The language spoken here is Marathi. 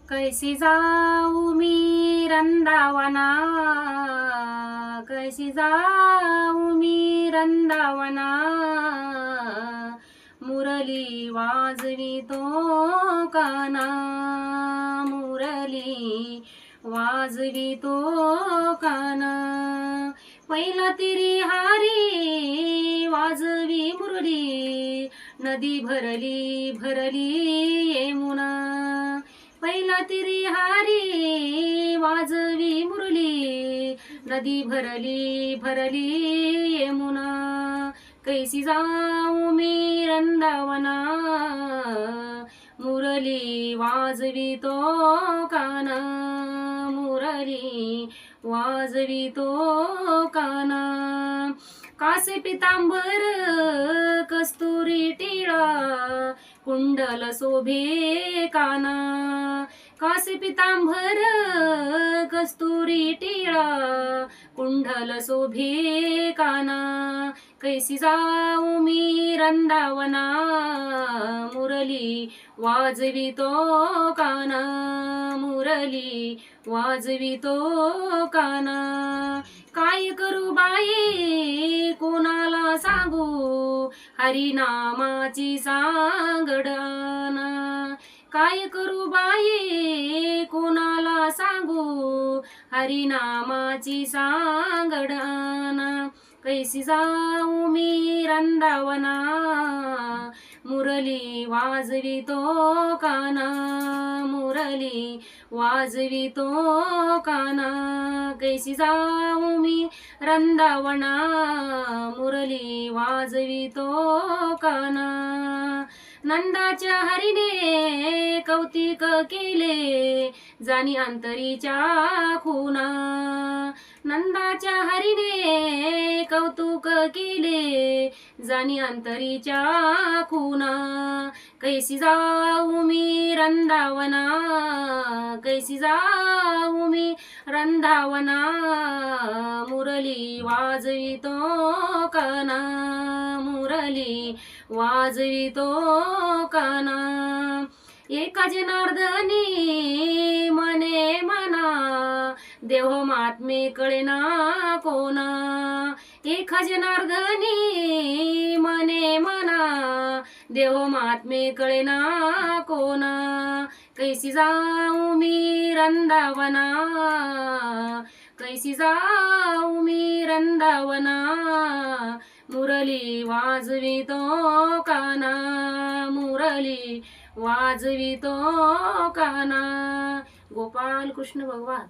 कैसी जाऊ मी रंदावना, कैसी जाऊ मी रंदावना, मुरली वाजवितो काना, मुरली वाजवितो काना. पहिला तिरी हारी वाजवी मुरली, नदी भरली भरली यमुना. पहिला तिरी हारी वाजवी मुरली, नदी भरली भरली यमुना. कैसी जाऊ मी रंदावना, मुरली वाजवितो काना, मुरली वाजवितो काना. कासे पितांबर कस्तुरी टिळा, कुंडल शोभे काना. कासे पितांबर कस्तुरी टिळा, कुंडल शोभे काना. कैसी जाऊ मी रंदावना, मुरली वाजवितो काना, मुरली वाजवितो काना. काय करू बाई कोणाला सांगू, हरिनामाची सांगडाना. काय करू बाई कोणाला सांगू, हरिनामाची सांगडाना. कैसी जाऊ मी रंदावना, मुरली वाजवितो काना, मुरली वाजवितो काना. कैसी जाऊ मी रंदावना, मुरली वाजवितो काना. नंदाच्या हरीने कौतिक केले, जाणी अंतरीच्या खुना. नंदाच्या हरीने कौतुक केले, जाणी अंतरीच्या खुना. कैसी जाऊ मी रंदावना, कैसी जाऊ मी रंदावना, मुरली वाजवितो काना, मुरली वाजवितो काना. एका जनार्दनी मने मना, देव महात्मे कळेना कोना. एका जनार्दनी मने मना, देव महात्मे कळेना कोना. कैसी जाऊ मी रंदावना, कैसी जाऊ मी रंदावना, मुरली वाजवितो काना, मुरली वाजवितो काना. गोपाल कृष्ण भगवान.